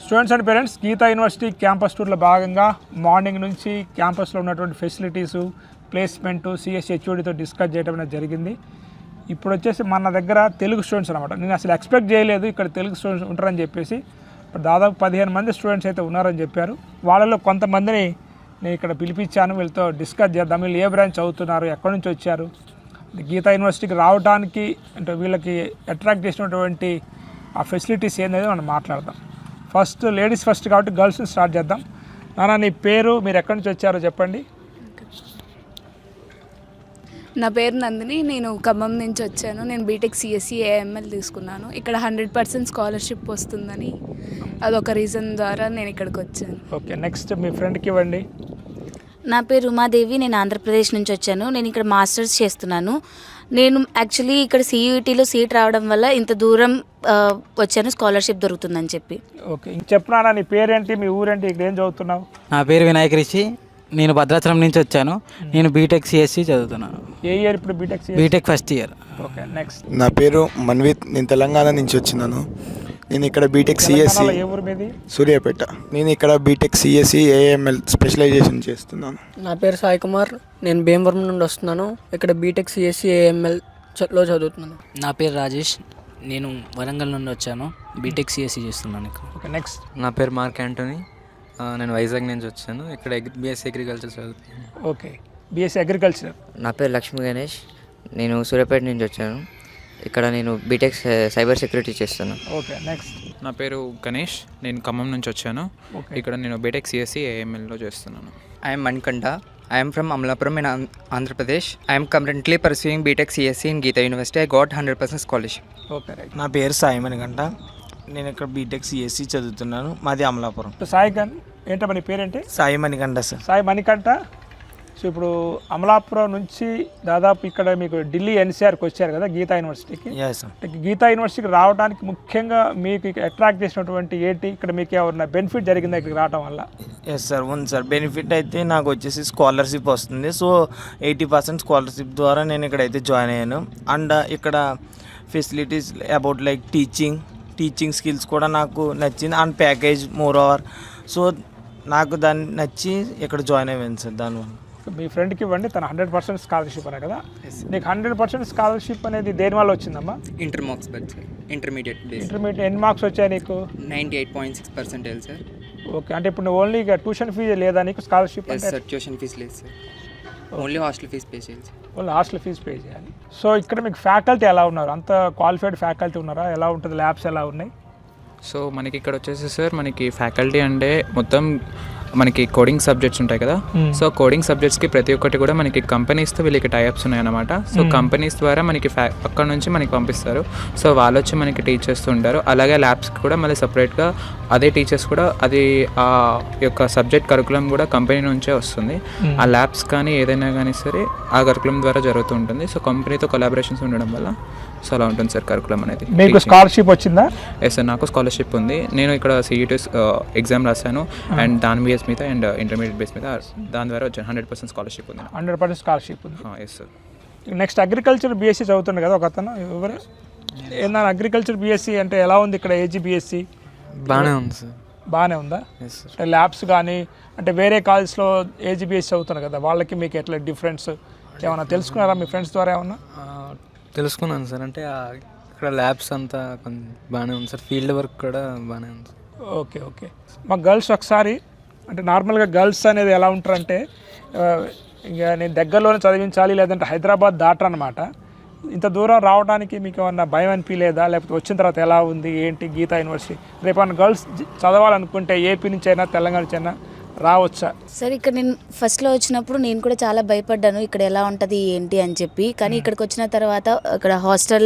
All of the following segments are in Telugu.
Students and parents, Gita university campus టూర్లో భాగంగా మార్నింగ్ నుంచి క్యాంపస్లో ఉన్నటువంటి ఫెసిలిటీసు, ప్లేస్మెంటు, సిఎస్సి హెచ్ఓడితో డిస్కస్ చేయడం అనేది జరిగింది. ఇప్పుడు వచ్చేసి మన దగ్గర తెలుగు స్టూడెంట్స్ అనమాట. నేను అసలు ఎక్స్పెక్ట్ చేయలేదు ఇక్కడ తెలుగు స్టూడెంట్స్ ఉంటారని చెప్పేసి. ఇప్పుడు దాదాపు 15 మంది స్టూడెంట్స్ అయితే ఉన్నారని చెప్పారు. వాళ్ళలో కొంతమందిని నేను ఇక్కడ పిలిపించాను, వీళ్ళతో డిస్కస్ చేద్దాం. వీళ్ళు ఏ బ్రాంచ్ చదువుతున్నారు, ఎక్కడి నుంచి వచ్చారు, గీతా యూనివర్సిటీకి రావడానికి అంటే వీళ్ళకి అట్రాక్ట్ చేసినటువంటి ఆ ఫెసిలిటీస్ ఏంటనేది మనం మాట్లాడదాం. ఫస్ట్ లేడీస్ ఫస్ట్ కాబట్టి గర్ల్స్ స్టార్ట్ చేద్దాం. నాన్న, నీ పేరు, మీరు ఎక్కడి నుంచి వచ్చారో చెప్పండి. నా పేరు నందిని, నేను ఖమ్మం నుంచి వచ్చాను. నేను బీటెక్ సిఎస్సి ఏఎంఎల్ తీసుకున్నాను. ఇక్కడ 100% స్కాలర్షిప్ వస్తుందని అదొక రీజన్ ద్వారా నేను ఇక్కడికి వచ్చాను. ఓకే, నెక్స్ట్ మీ ఫ్రెండ్కి ఇవ్వండి. నా పేరు ఉమాదేవి, నేను ఆంధ్రప్రదేశ్ నుంచి వచ్చాను. నేను ఇక్కడ మాస్టర్స్ చేస్తున్నాను. నేను యాక్చువల్లీ ఇక్కడ సియూటీలో సీట్ రావడం వల్ల ఇంత దూరం వచ్చాను, స్కాలర్షిప్ దొరుకుతుందని చెప్పి. ఓకే, ఇంక చెప్పునా, నీ పేరేంటి, మీ ఊరేంటి, ఇక్కడ ఏం చదువుతున్నావు? నా పేరు వినాయక్ రిషి, నేను భద్రాచలం నుంచి వచ్చాను. నేను బీటెక్ సిఎస్సి చదువుతున్నాను. ఏ ఇయర్ ఇప్పుడు BTech? BTech first year. Okay, next. నా పేరు మన్విత్, నేను తెలంగాణ నుంచి వచ్చినాను. నేను ఇక్కడ బీటెక్ సిఎస్సి, ఏ ఊరు మీది? సూర్యాపేట. నేను ఇక్కడ బీటెక్ సిఎస్సి ఏఎంఎల్ స్పెషలైజేషన్ చేస్తున్నాను. నా పేరు సాయి కుమార్, నేను భీమవరం నుండి వస్తున్నాను. ఇక్కడ బీటెక్ సిఎస్సి ఏఎంఎల్లో చదువుతున్నాను. నా పేరు రాజేష్, నేను వరంగల్ నుండి వచ్చాను. బీటెక్ సిఎస్సి చేస్తున్నాను ఇక్కడ. Okay, next. నా పేరు మార్క్ యాంటోనీ, నేను వైజాగ్ నుంచి వచ్చాను. ఇక్కడ బీఎస్సీ అగ్రికల్చర్ చదువుతున్నాను. Okay, BSc agriculture. నా పేరు లక్ష్మీ గణేష్, నేను సూర్యాపేట నుంచి వచ్చాను. ఇక్కడ నేను బీటెక్ సైబర్ సెక్యూరిటీ చేస్తున్నాను. Okay, next. నా పేరు గణేష్, నేను ఖమ్మం నుంచి వచ్చాను. ఇక్కడ నేను బీటెక్ సిఎస్సి ఏఎంఎల్లో చేస్తున్నాను. I'm Manikanta, I'm from Amalapuram in Andhra Pradesh. I'm currently pursuing BTech CSC in Geetha university. I got 100% scholarship. Okay, right. నా పేరు సాయి మణికంఠ, నేను ఇక్కడ బీటెక్ సిఎస్సి చదువుతున్నాను. మాది అమలాపురం. సాయి గన్ ఏంటో నీ పేరేంటి? సాయి మణికంఠ సార్. సాయి మణికంఠ. సో ఇప్పుడు అమలాపురం నుంచి దాదాపు ఇక్కడ మీకు ఢిల్లీ ఎన్సీఆర్కి వచ్చారు కదా గీతా యూనివర్సిటీకి. గీతా యూనివర్సిటీకి రావడానికి ముఖ్యంగా మీకు అట్రాక్ట్ చేసినటువంటి ఏంటి, ఇక్కడ మీకు ఏమన్నా బెనిఫిట్ జరిగిందా ఇక్కడికి రావడం వల్ల? ఎస్ సార్, ఉంది సార్. బెనిఫిట్ అయితే నాకు వచ్చేసి స్కాలర్షిప్ వస్తుంది. సో 80% స్కాలర్షిప్ ద్వారా నేను ఇక్కడైతే జాయిన్ అయ్యాను. అండ్ ఇక్కడ facilities about like teaching skills కూడా నాకు నచ్చింది. And package more over. So నాకు దాన్ని నచ్చి ఇక్కడ జాయిన్ అయ్యాను సార్. దానివల్ల మీ ఫ్రెండ్కి ఇవ్వండి, తన 100% స్కాలర్షిప్ అనే కదా. నీకు 100% స్కాలర్షిప్ అనేది దేని వల్ల వచ్చిందమ్మా? ఇంటర్మీడియట్ ఎన్ని మార్క్స్ వచ్చాయి నీకు? 98.6% సార్. ఓకే, అంటే ఇప్పుడు నువ్వు ఓన్లీ ఇక ట్యూషన్ ఫీజు లేదా నీకు స్కాలర్షిప్? సార్, ట్యూషన్ ఫీజు లేదు sir, only hostel fee pay చేయాలి sir. Only hostel fee pay చేయాలి. సో ఇక్కడ మీకు ఫ్యాకల్టీ ఎలా ఉన్నారు? అంత క్వాలిఫైడ్ ఫ్యాకల్టీ ఉన్నారా? ఎలా ఉంటుంది? ల్యాబ్స్ ఎలా ఉన్నాయి? సో మనకి ఇక్కడ వచ్చేసి సార్, మనకి ఫ్యాకల్టీ అంటే మొత్తం మనకి కోడింగ్ సబ్జెక్ట్స్ ఉంటాయి కదా. సో కోడింగ్ సబ్జెక్ట్స్కి ప్రతి ఒక్కటి కూడా మనకి కంపెనీస్తో వీళ్ళకి టైఅప్స్ ఉన్నాయన్నమాట. సో కంపెనీస్ ద్వారా మనకి అక్కడ నుంచి మనకి పంపిస్తారు. సో వాళ్ళు వచ్చి మనకి టీచ్ చేస్తూ ఉంటారు. అలాగే ల్యాబ్స్కి కూడా మళ్ళీ సపరేట్గా అదే టీచర్స్ కూడా అది ఆ యొక్క సబ్జెక్ట్ కరికులం కూడా కంపెనీ నుంచే వస్తుంది. ఆ ల్యాబ్స్ కానీ ఏదైనా కానీ సరే ఆ కరికులం ద్వారా జరుగుతూ ఉంటుంది. సో కంపెనీతో కొలాబరేషన్స్ ఉండడం వల్ల సో అలా ఉంటుంది సార్ కరికులం అనేది. మీకు స్కాలర్షిప్ వచ్చిందా? ఎస్ సార్, నాకు స్కాలర్షిప్ ఉంది. నేను ఇక్కడ సిఈటీ ఎగ్జామ్ రాశాను అండ్ దాని బేస్ మీద అండ్ ఇంటర్మీడియట్ బేస్ మీద దాని ద్వారా వచ్చాను. 100% స్కాలర్షిప్ ఉంది. 100% స్కాలర్షిప్ ఉంది. Yes sir. Next agriculture BSc చదువుతుంది కదా ఒక అతను, ఎవరు ఏందా అగ్రికల్చర్ బీఎస్సీ అంటే ఎలా ఉంది ఇక్కడ? ఏజీ బీఎస్సీ బాగానే ఉంది సార్. బాగానే ఉందా? అంటే ల్యాబ్స్ కానీ అంటే వేరే కాలేజ్లో ఏజీ బీఎస్సీ చదువుతున్నారు కదా, వాళ్ళకి మీకు ఎట్లా డిఫరెన్స్ ఏమన్నా తెలుసుకున్నారా మీ ఫ్రెండ్స్ ద్వారా? ఏమన్నా తెలుసుకున్నాను సార్. అంటే ఇక్కడ ల్యాబ్స్ అంతా కొంచెం బాగానే ఉంది సార్. ఫీల్డ్ వర్క్ కూడా బాగానే ఉంది. Okay okay. మా గర్ల్స్ ఒకసారి అంటే నార్మల్గా గర్ల్స్ అనేది ఎలా ఉంటారంటే ఇక నేను దగ్గరలోనే చదివించాలి లేదంటే హైదరాబాద్ దాటరనమాట. ఇంత దూరం రావడానికి మీకు ఏమన్నా భయం అనిపించలేదా? లేకపోతే వచ్చిన తర్వాత ఎలా ఉంది ఏంటి గీతా యూనివర్సిటీ? రేపు గర్ల్స్ చదవాలనుకుంటే ఏపీ నుంచి అయినా తెలంగాణ నుంచి అయినా రావచ్చా? సార్, ఇక్కడ నేను ఫస్ట్లో వచ్చినప్పుడు నేను కూడా చాలా భయపడ్డాను ఇక్కడ ఎలా ఉంటుంది ఏంటి అని చెప్పి. కానీ ఇక్కడికి వచ్చిన తర్వాత అక్కడ హాస్టల్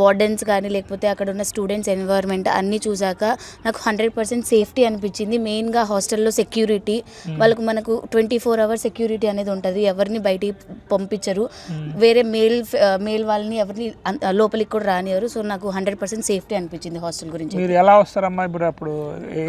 వార్డెన్స్ కానీ లేకపోతే అక్కడ ఉన్న స్టూడెంట్స్ ఎన్వైర్న్మెంట్ అన్నీ చూసాక నాకు 100% సేఫ్టీ అనిపించింది. మెయిన్గా హాస్టల్లో సెక్యూరిటీ, మనకు 24 hours సెక్యూరిటీ అనేది ఉంటుంది. ఎవరిని బయటికి పంపించరు, వేరే మేల్ వాళ్ళని ఎవరిని లోపలికి కూడా రానివ్వరు. సో నాకు 100% సేఫ్టీ అనిపించింది హాస్టల్ గురించి. మీరు ఎలా వస్తారమ్మా? ఇప్పుడు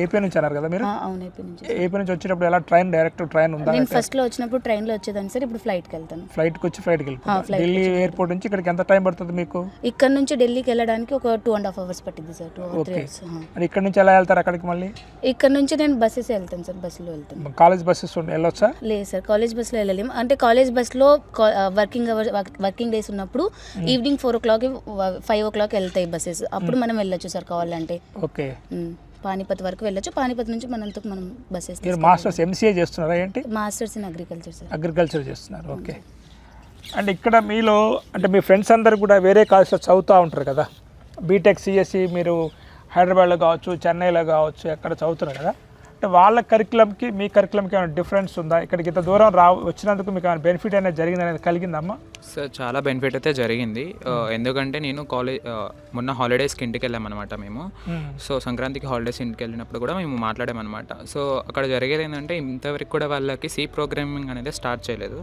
ఏపీ నుంచి అన్నారు కదా మీరు? అవును, ఏపీ నుంచి. ఏపీ నుంచి వచ్చేటప్పుడు వచ్చినప్పుడు ఎలా డైరెక్ట్ ట్రైన్ ఉందా? నేను ఫస్ట్లో వచ్చినప్పుడు ట్రైన్లో వచ్చేదాన్ని సార్, ఇప్పుడు ఫ్లైట్కి వెళ్తాను. ఫ్లైట్కి వచ్చి ఫ్లైట్కి వెళ్తాను. flight ఢిల్లీ ఎయిర్పోర్ట్ నుంచి ఇక్కడికి ఎంత టైం పడుతుంది మీకు? ఇక్కడ నుంచి ఢిల్లీకి వెళ్ళడానికి ఒక 2.5 hours పట్టింది సార్, 2 or 3 hours. మరి ఇక్కడ నుంచి ఎలా వెళ్తారు అక్కడికి మళ్ళీ? ఇక్కడ నుంచి నేను బస్సెస్ వెళ్తాను సార్, బస్సులో వెళ్తాను. కాలేజ్ బస్సెస్ వెళ్ళొచ్చా? లేదు సార్, కాలేజ్ బస్సులో వెళ్ళలేము. అంటే కాలేజ్ బస్సులో వర్కింగ్ డేస్ ఉన్నప్పుడు ఈవినింగ్ 4 o'clock 5 o'clock వెళ్తాయి బస్సెస్, అప్పుడు మనం వెళ్ళొచ్చు సార్ కావాలంటే. ఓకే. పానీపత్ వరకు వెళ్ళొచ్చు, పానీపత్ నుంచి మనంతకు మనం బస్సెస్. మీరు మాస్టర్స్ ఎంసీఏ చేస్తున్నారా ఏంటి? Masters in agriculture sir. Agriculture చేస్తున్నారు, ఓకే. అంటే ఇక్కడ మీలో అంటే మీ ఫ్రెండ్స్ అందరు కూడా వేరే కాలేజ్లో చదువుతూ ఉంటారు కదా, బీటెక్ సిఎస్సి మీరు హైదరాబాద్లో కావచ్చు, చెన్నైలో కావచ్చు, ఎక్కడ చదువుతున్నారు కదా, అంటే వాళ్ళ కరికులంకి మీ కరికులంకి ఏమైనా డిఫరెన్స్ ఉందా? ఇక్కడికి ఇంత దూరం వచ్చినందుకు మీకు ఏమైనా బెనిఫిట్ అనేది జరిగింది అనేది కలిగిందమ్మా? సార్ చాలా బెనిఫిట్ అయితే జరిగింది. ఎందుకంటే నేను మొన్న హాలిడేస్కి ఇంటికి వెళ్ళామన్నమాట మేము. సో సంక్రాంతికి హాలిడేస్ ఇంటికి వెళ్ళినప్పుడు కూడా మేము మాట్లాడామన్నమాట. సో అక్కడ జరిగేది ఏంటంటే ఇంతవరకు కూడా వాళ్ళకి సి ప్రోగ్రామింగ్ అనేది స్టార్ట్ చేయలేదు,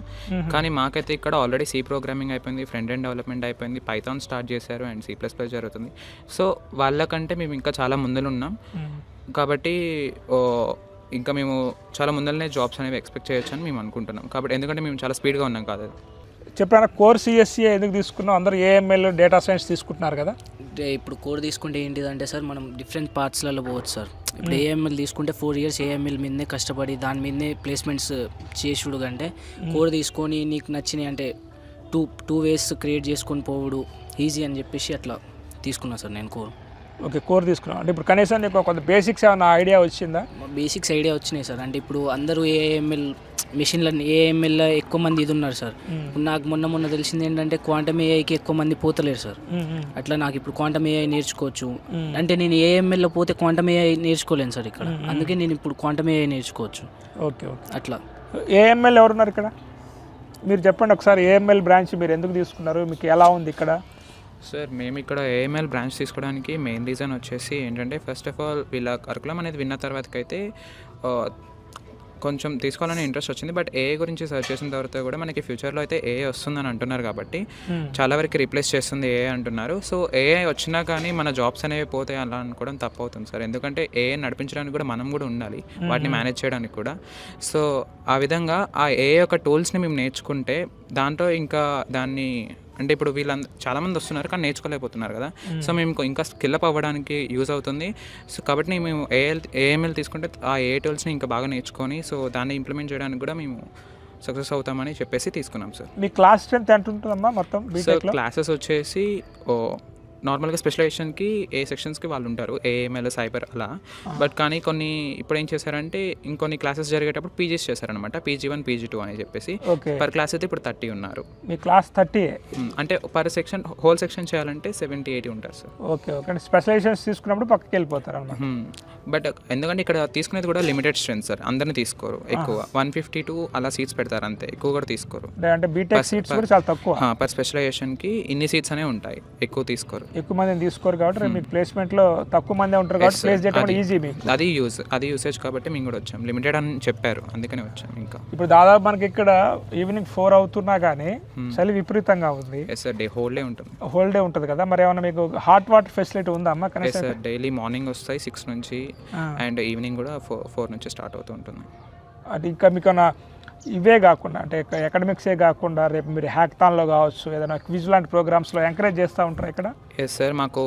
కానీ మాకైతే ఇక్కడ ఆల్రెడీ సి ప్రోగ్రామింగ్ అయిపోయింది, ఫ్రంట్ ఎండ్ డెవలప్మెంట్ అయిపోయింది, పైథాన్ స్టార్ట్ చేశారు అండ్ C++ జరుగుతుంది. సో వాళ్ళకంటే మేము ఇంకా చాలా ముందులో ఉన్నాం కాబట్టి ఇంకా మేము చాలా ముందరనే జాబ్స్ అనేవి ఎక్స్పెక్ట్ చేయొచ్చు అని మేము అనుకుంటున్నాం. కాబట్టి ఎందుకంటే మేము చాలా స్పీడ్గా ఉన్నాం కాదు. చెప్పాను కోర్ సిఎస్సి ఎందుకు తీసుకున్నాం? అందరూ AML డేటా సైన్స్ తీసుకుంటున్నారు కదా. అంటే ఇప్పుడు కోర్ తీసుకుంటే ఏంటిదంటే సార్ మనం డిఫరెంట్ పార్ట్స్లలో పోవచ్చు సార్. ఇప్పుడు AML తీసుకుంటే 4 years AML మీదనే కష్టపడి దాని మీదనే ప్లేస్మెంట్స్ చేసుడు కంటే కోర్ తీసుకొని నీకు నచ్చినాయి అంటే టూ వేస్ క్రియేట్ చేసుకొని పోవుడు ఈజీ అని చెప్పేసి అట్లా తీసుకున్నాను సార్ నేను కోర్. ఓకే, కోర్ తీసుకున్నాం. అంటే ఇప్పుడు కనీసం నీకు కొంత బేసిక్స్ ఏమైనా ఐడియా వచ్చిందా? బేసిక్స్ ఐడియా వచ్చినాయి సార్. అంటే ఇప్పుడు అందరూ AML మెషిన్లని AML ఎక్కువ మంది ఇది ఉన్నారు సార్. ఇప్పుడు నాకు మొన్న తెలిసింది ఏంటంటే క్వాంటమ్ ఏఐకి ఎక్కువ మంది పోతలేరు సార్. అట్లా నాకు ఇప్పుడు క్వాంటమ్ ఏఐ నేర్చుకోవచ్చు అంటే నేను AMLలో పోతే క్వాంటమ్ ఏఐ నేర్చుకోలేను సార్ ఇక్కడ, అందుకే నేను ఇప్పుడు క్వాంటమ్ ఏఐ నేర్చుకోవచ్చు. Okay okay. అట్లా AML ఎవరున్నారు ఇక్కడ? మీరు చెప్పండి ఒకసారి, AML బ్రాంచ్ మీరు ఎందుకు తీసుకున్నారు, మీకు ఎలా ఉంది ఇక్కడ? సార్ మేము ఇక్కడ AML బ్రాంచ్ తీసుకోవడానికి మెయిన్ రీజన్ వచ్చేసి ఏంటంటే ఫస్ట్ ఆఫ్ ఆల్ వీళ్ళ కరికులం అనేది విన్న తర్వాతకైతే కొంచెం తీసుకోవాలని ఇంట్రెస్ట్ వచ్చింది. బట్ AI గురించి సర్చ్ చేసిన తర్వాత కూడా మనకి ఫ్యూచర్లో అయితే AI వస్తుందని అంటున్నారు కాబట్టి చాలా వరకు రీప్లేస్ చేస్తుంది AI అంటున్నారు. సో AI వచ్చినా కానీ మన జాబ్స్ అనేవి పోతాయి అలా అనుకోవడం తప్పు అవుతుంది సార్. ఎందుకంటే AI నడిపించడానికి కూడా మనం కూడా ఉండాలి, వాటిని మేనేజ్ చేయడానికి కూడా. సో ఆ విధంగా ఆ AI యొక్క టూల్స్ని మేము నేర్చుకుంటే దాంట్లో ఇంకా దాన్ని అంటే ఇప్పుడు చాలామంది వస్తున్నారు కానీ నేర్చుకోలేకపోతున్నారు కదా. సో మేము ఇంకా స్కిల్ అప్ అవ్వడానికి యూజ్ అవుతుంది. సో కాబట్టి మేము AML తీసుకుంటే ఆ AI టూల్స్ని ఇంకా బాగా నేర్చుకొని సో దాన్ని ఇంప్లిమెంట్ చేయడానికి కూడా మేము సక్సెస్ అవుతామని చెప్పేసి తీసుకున్నాం సార్. మీ క్లాస్ స్ట్రెంత్ ఎంత ఉంటుందమ్మా మొత్తం? సో క్లాసెస్ వచ్చేసి నార్మల్గా స్పెషలైజేషన్కి ఏ సెక్షన్స్కి వాళ్ళు ఉంటారు, AML సైబర్ అలా. బట్ కానీ కొన్ని ఇప్పుడు ఏం చేశారంటే ఇంకొన్ని క్లాసెస్ జరిగేటప్పుడు PGs చేశారనమాట, PG1 PG2 అని చెప్పేసి. పర్ క్లాస్ అయితే ఇప్పుడు 30 ఉన్నారు. మీ క్లాస్ 30 అంటే పర్ సెక్షన్ హోల్ సెక్షన్ చేయాలంటే 70-80 ఉంటారు సార్. Okay okay. అంటే స్పెషలైజేషన్స్ తీసుకున్నప్పుడు పక్కకి వెళ్ళిపోతారు అన్నమాట. బట్ ఎందుకంటే ఇక్కడ తీసుకునేది కూడా లిమిటెడ్ స్ట్రెంత్ సార్, అందరినీ తీసుకోరు. ఎక్కువ 152 అలా సీట్స్ పెడతారు అంతే, ఎక్కువ కూడా తీసుకోరు. అంటే బీటెక్ సీట్స్ కూడా చాలా తక్కువ. పర్ స్పెషలైజేషన్కి ఇన్ని సీట్స్ అనేవి ఉంటాయి, ఎక్కువ తీసుకోరు. ఎక్కువ మందిని తీసుకోరు కాబట్టి మీకు ప్లేస్మెంట్లో తక్కువ మంది ఉంటారు కాబట్టి ప్లేస్ చేయడం ఈజీ మీకు. అది యూసేజ్ కాబట్టి మేము కూడా వచ్చాం, లిమిటెడ్ అని చెప్పారు అందుకనే వచ్చాం. ఇంకా ఇప్పుడు దాదాపు మనకి ఇక్కడ ఈవినింగ్ 4 అవుతున్నా కానీ చలి విపరీతంగా ఉంది. ఎస్ సార్, హోల్ డే ఉంటుంది. హోల్ డే ఉంటుంది కదా, మరి ఏమైనా మీకు హాట్ వాటర్ ఫెసిలిటీ ఉందా అమ్మా? ఎస్ సార్, డైలీ మార్నింగ్ వస్తాయి 6 నుంచి అండ్ ఈవినింగ్ కూడా 4 నుంచి స్టార్ట్ అవుతూ ఉంటుంది. అది ఇంకా మీకు ఇవే కాకుండా అంటే అకాడమిక్సే కాకుండా రేపు మీరు హ్యాకథాన్లో కావచ్చు, ఏదైనా క్విజ్ లాంటి ప్రోగ్రామ్స్లో ఎంకరేజ్ చేస్తూ ఉంటారు ఇక్కడ? ఎస్ సార్, మాకు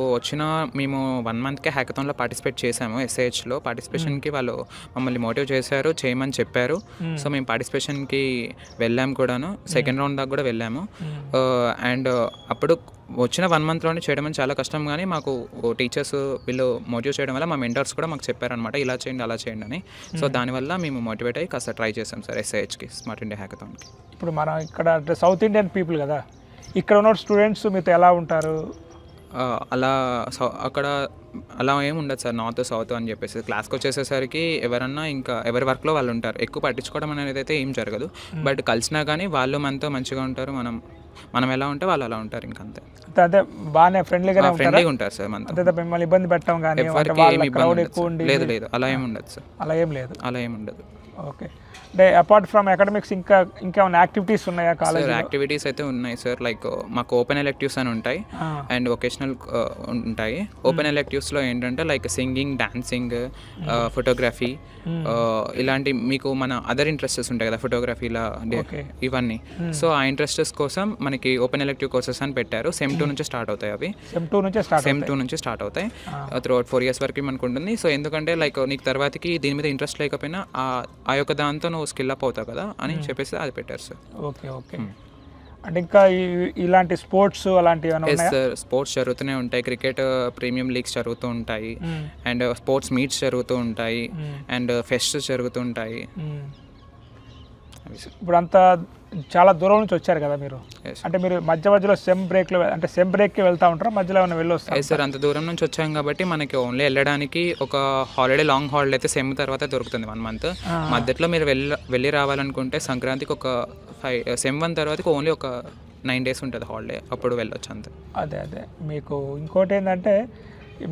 మేము 1 monthకే హ్యాకథాన్లో పార్టిసిపేట్ చేసాము. SIHలో పార్టిసిపేషన్కి వాళ్ళు మమ్మల్ని మోటివ్ చేశారు, చేయమని చెప్పారు. సో మేము పార్టిసిపేషన్కి వెళ్ళాము కూడాను, సెకండ్ రౌండ్ దాకా కూడా వెళ్ళాము. అండ్ అప్పుడు వచ్చిన 1 monthలోనే చేయడం అని చాలా కష్టం, కానీ మాకు టీచర్స్ వీళ్ళు మోటివ్ చేయడం వల్ల మా మెంటర్స్ కూడా మాకు చెప్పారనమాట, ఇలా చేయండి అలా చేయండి అని. సో దానివల్ల మేము మోటివేట్ అయ్యి కాస్త ట్రై చేసాం సార్ SIHకి, స్మార్ట్ ఇండియా హ్యాకథాన్కి. ఇప్పుడు మనం ఇక్కడ సౌత్ ఇండియన్ పీపుల్ కదా, ఇక్కడ ఉన్న స్టూడెంట్స్ మీతో ఎలా ఉంటారు? అక్కడ అలా ఏమి ఉండదు సార్, నార్త్ సౌత్ అని చెప్పేసి. క్లాస్కి వచ్చేసేసరికి ఎవరన్నా ఇంకా ఎవరి వర్క్లో వాళ్ళు ఉంటారు, ఎక్కువ పట్టించుకోవడం అనేది అయితే ఏం జరగదు. బట్ కలిసినా కానీ వాళ్ళు మనతో మంచిగా ఉంటారు, మనం మనం ఎలా ఉంటే వాళ్ళు అలా ఉంటారు ఇంకంతే. అదే బాగానే ఫ్రెండ్లీగానే ఫ్రెండ్లీగా ఉంటారు సార్ మనతో. అంతే తప్ప మిమ్మల్ని ఇబ్బంది పెట్టడం కానీ ఎవరికి ఏమి క్రౌడ్ ఇబ్బంది ఎక్కువ ఉండి లేదు లేదు అలా ఏమి ఉండదు సార్. అలా ఏం లేదు. అలా ఏమి ఉండదు. ఓకే. అంటే అపార్ట్ ఫ్రమ్ అకాడమిక్స్ ఇంకేమైనా యాక్టివిటీస్ ఉన్నాయా కాలేజ్? యాక్టివిటీస్ అయితే ఉన్నాయి సార్. లైక్ మాకు ఓపెన్ ఎలెక్టివ్స్ అని ఉంటాయి అండ్ వొకేషనల్ ఉంటాయి. ఓపెన్ ఎలెక్టివ్స్లో ఏంటంటే లైక్ సింగింగ్, డాన్సింగ్, ఫోటోగ్రఫీ, ఇలాంటి మీకు మన అదర్ ఇంట్రెస్టెస్ ఉంటాయి కదా ఫోటోగ్రఫీలా ఇవన్నీ. సో ఆ ఇంట్రెస్టెస్ కోసం మనకి ఓపెన్ ఎలెక్టివ్ కోర్సెస్ అని పెట్టారు. సెమ్ 2 నుంచి స్టార్ట్ అవుతాయి అవి. సెమ్ 2 నుంచి స్టార్ట్ అవుతాయి. త్రూఅవుట్ 4 years వరకు మనకు ఉంటుంది. సో ఎందుకంటే లైక్ నీకు తర్వాతకి దీని మీద ఇంట్రెస్ట్ లేకపోయినా ఆ యొక్క దాంతో నువ్వు స్కిల్ అప్ అవుతావు కదా అని చెప్పేసి అది పెట్టారు సార్. Okay okay. అంటే ఇంకా ఇలాంటి స్పోర్ట్స్ అలాంటివి ఎస్ సార్, స్పోర్ట్స్ జరుగుతూనే ఉంటాయి. క్రికెట్ ప్రీమియం లీగ్స్ జరుగుతూ ఉంటాయి అండ్ స్పోర్ట్స్ మీట్స్ జరుగుతూ ఉంటాయి అండ్ ఫెస్ట్స్ జరుగుతూ ఉంటాయి. ఇప్పుడు అంతా చాలా దూరం నుంచి వచ్చారు కదా మీరు, అంటే మీరు మధ్యలో సెమ్ బ్రేక్కి వెళ్తూ ఉంటారా, మధ్యలో ఏమైనా వెళ్ళొస్తారు? సార్ అంత దూరం నుంచి వచ్చాం కాబట్టి మనకి ఓన్లీ వెళ్ళడానికి ఒక లాంగ్ హాలిడే అయితే సెమ్ తర్వాత దొరుకుతుంది 1 month. మధ్యలో మీరు వెళ్ళి రావాలనుకుంటే సంక్రాంతికి ఒక సెమ్ 1 తర్వాతకి ఓన్లీ ఒక 9 days ఉంటుంది హాలిడే, అప్పుడు వెళ్ళొచ్చు అంతే. అదే మీకు ఇంకోటి ఏంటంటే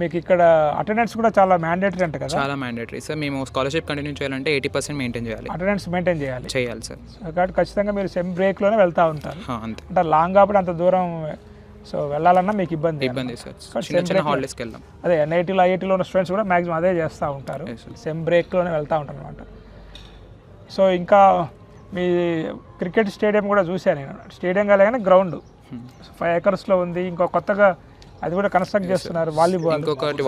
మీకు ఇక్కడ అటెండెన్స్ కూడా చాలా మ్యాండేటరీ అంట కదా? చాలా మ్యాండేటరీ సార్. మేము స్కాలర్షిప్ కంటిన్యూ చేయాలంటే 80% మెయింటైన్ చేయాలి. అటెండెన్స్ మెయింటైన్ చేయాలి సార్. కాబట్టి ఖచ్చితంగా మీరు సెమ్ బ్రేక్లోనే వెళ్తూ ఉంటారు అంతే. అంటే లాంగ్ కాబట్టి అంత దూరం సో వెళ్ళాలన్నా మీకు ఇబ్బంది సార్. చిన్న హాలిడేస్కి వెళ్దాం. అదే ఎన్ఐటీలో ఐఐటీలో ఉన్న స్టూడెంట్స్ కూడా మ్యాక్సిమం అదే చేస్తూ ఉంటారు, సెమ్ బ్రేక్లోనే వెళ్తూ ఉంటారు అనమాట. సో ఇంకా మీ క్రికెట్ స్టేడియం కూడా చూశాను నేను. స్టేడియం కాలేగానే గ్రౌండ్ 5 acres ఉంది. ఇంకో కొత్తగా అది కూడా కన్స్ట్రక్ట్ చేస్తున్నారు. వాలీబాల్, ఇంకొకటి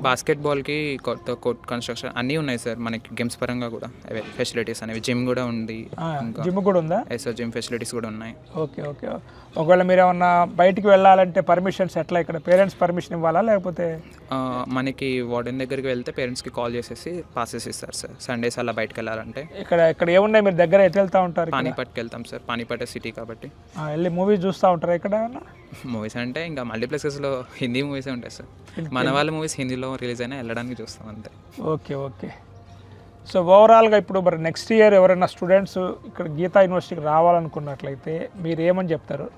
బాస్కెట్బాల్కి కొత్త కోర్ట్ కన్స్ట్రక్షన్ అన్నీ ఉన్నాయి సార్. మనకి గేమ్స్ పరంగా కూడా ఫెసిలిటీస్ అనేవి, జిమ్ కూడా ఉంది. జిమ్ కూడా ఉందా? సార్ జిమ్ ఫెసిలిటీస్ కూడా ఉన్నాయి. ఓకే. ఒకవేళ మీరు ఏమన్నా బయటికి వెళ్ళాలంటే పర్మిషన్స్ ఎట్లా? ఇక్కడ పేరెంట్స్ పర్మిషన్ ఇవ్వాలా లేకపోతే? మనకి వార్డెన్ దగ్గరికి వెళ్తే పేరెంట్స్కి కాల్ చేసేసి పాసెస్ ఇస్తారు సార్. సండేస్ అలా బయటకు వెళ్ళాలంటే. ఇక్కడ ఏమున్నాయి మీరు దగ్గర ఎట్లా వెళ్తూ ఉంటారు? పానీపట్కి వెళ్తాం సార్. పానీపట్ సిటీ కాబట్టి వెళ్ళి మూవీస్ చూస్తూ ఉంటారా ఇక్కడ? మూవీస్ అంటే ఇంకా మల్టీప్లెక్సెస్లో హిందీ మూవీసే ఉంటాయి సార్. మన వాళ్ళ మూవీస్ హిందీలో రిలీజ్ అయినా వెళ్ళడానికి చూస్తాం అంతే. ఓకే. సో ఓవరాల్గా ఇప్పుడు మరి నెక్స్ట్ ఇయర్ ఎవరైనా స్టూడెంట్స్ ఇక్కడ గీతా యూనివర్సిటీకి రావాలనుకున్నట్లయితే మీరు ఏమని చెప్తారు?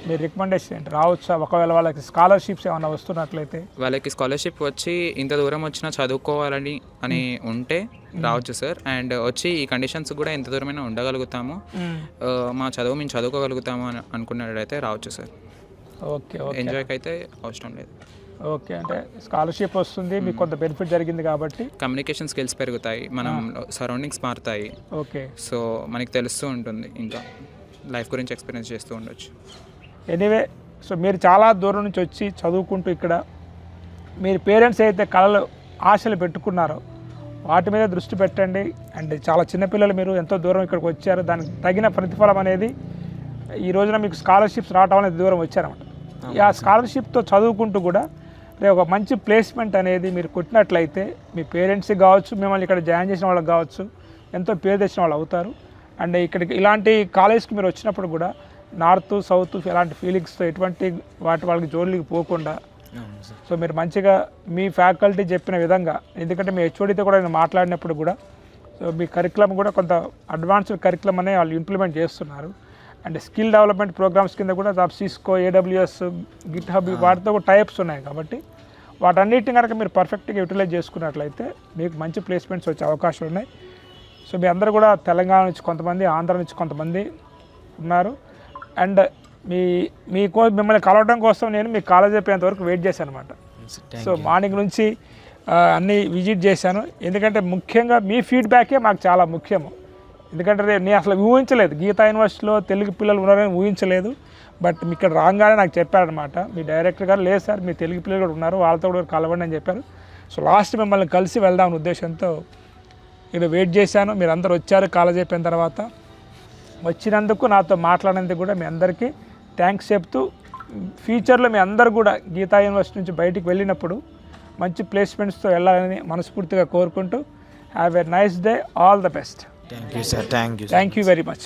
మీరు రికమెండేషన్ ఏంటి? రావచ్చా? ఒకవేళ వాళ్ళకి స్కాలర్షిప్స్ ఏమైనా వస్తున్నట్లయితే? వాళ్ళకి స్కాలర్షిప్ వచ్చి ఇంత దూరం వచ్చినా చదువుకోవాలని అని ఉంటే రావచ్చు సార్. అండ్ వచ్చి ఈ కండిషన్స్ కూడా ఎంత దూరమైనా ఉండగలుగుతాము, మా చదువు మేము చదువుకోగలుగుతాము అని అనుకున్నట్టయితే రావచ్చు సార్. ఓకే. ఎంజాయ్కి అయితే అవసరం లేదు. ఓకే. అంటే స్కాలర్షిప్ వస్తుంది, మీకు కొంత బెనిఫిట్ జరిగింది కాబట్టి కమ్యూనికేషన్ స్కిల్స్ పెరుగుతాయి, మనం సరౌండింగ్స్ మారుతాయి. ఓకే. సో మనకి తెలుస్తూ ఉంటుంది, ఇంకా లైఫ్ గురించి ఎక్స్పీరియన్స్ చేస్తూ ఉండొచ్చు. ఎనీవే, సో మీరు చాలా దూరం నుంచి వచ్చి చదువుకుంటూ ఇక్కడ మీరు పేరెంట్స్ అయితే కళలు ఆశలు పెట్టుకున్నారో వాటి మీద దృష్టి పెట్టండి. అండ్ చాలా చిన్నపిల్లలు మీరు ఎంతో దూరం ఇక్కడికి వచ్చారు, దానికి తగిన ప్రతిఫలం అనేది ఈ రోజున మీకు స్కాలర్షిప్స్ రావడం అనేది దూరం వచ్చారన్నమాట. ఆ స్కాలర్షిప్తో చదువుకుంటూ కూడా ఒక మంచి ప్లేస్మెంట్ అనేది మీరు కొట్టినట్లయితే మీ పేరెంట్స్కి కావచ్చు, మిమ్మల్ని ఇక్కడ జాయిన్ చేసిన వాళ్ళకి కావచ్చు, ఎంతో పేరు తెచ్చిన వాళ్ళు అవుతారు. అండ్ ఇక్కడికి ఇలాంటి కాలేజ్కి మీరు వచ్చినప్పుడు కూడా నార్త్ సౌత్ ఇలాంటి ఫీలింగ్స్తో ఎటువంటి వాళ్ళకి జోలికి పోకుండా సో మీరు మంచిగా మీ ఫ్యాకల్టీ చెప్పిన విధంగా, ఎందుకంటే మీ హెచ్ఓడితో కూడా నేను మాట్లాడినప్పుడు కూడా సో మీ కరికులం కూడా కొంత అడ్వాన్స్డ్ కరికులం అనే వాళ్ళు ఇంప్లిమెంట్ చేస్తున్నారు. అండ్ స్కిల్ డెవలప్మెంట్ ప్రోగ్రామ్స్ కింద కూడా సిస్కో, AWS, గిట్హబ్ వాటితో కూడా టైప్స్ ఉన్నాయి. కాబట్టి వాటన్నిటిని కనుక మీరు పర్ఫెక్ట్గా యూటిలైజ్ చేసుకున్నట్లయితే మీకు మంచి ప్లేస్మెంట్స్ వచ్చే అవకాశాలు ఉన్నాయి. సో మీ అందరూ కూడా తెలంగాణ నుంచి కొంతమంది, ఆంధ్ర నుంచి కొంతమంది ఉన్నారు. అండ్ మిమ్మల్ని కలవడం కోసం నేను మీ కాలేజ్ అయిపోయేంత వరకు వెయిట్ చేశాను అనమాట. సో మార్నింగ్ నుంచి అన్నీ విజిట్ చేశాను, ఎందుకంటే ముఖ్యంగా మీ ఫీడ్బ్యాకే మాకు చాలా ముఖ్యము. ఎందుకంటే నేను అసలు ఊహించలేదు గీతా యూనివర్సిటీలో తెలుగు పిల్లలు ఉన్నారని ఊహించలేదు. బట్ మీ ఇక్కడ రాగానే నాకు చెప్పారనమాట మీ డైరెక్టర్ గారు, లేదు సార్ మీ తెలుగు పిల్లలు కూడా ఉన్నారు, వాళ్ళతో కూడా కలవండి అని చెప్పారు. సో లాస్ట్ మిమ్మల్ని కలిసి వెళ్దామని ఉద్దేశంతో ఇక్కడ వెయిట్ చేశాను. మీరు అందరూ వచ్చారు కాలేజ్ అయిపోయిన తర్వాత. వచ్చినందుకు నాతో మాట్లాడినందుకు కూడా మీ అందరికీ థ్యాంక్స్ చెప్తూ ఫ్యూచర్లో మీ అందరూ కూడా గీతా యూనివర్సిటీ నుంచి బయటికి వెళ్ళినప్పుడు మంచి ప్లేస్మెంట్స్తో వెళ్ళాలని మనస్ఫూర్తిగా కోరుకుంటూ have a nice day, all the best. Thank you sir. Thank you very much.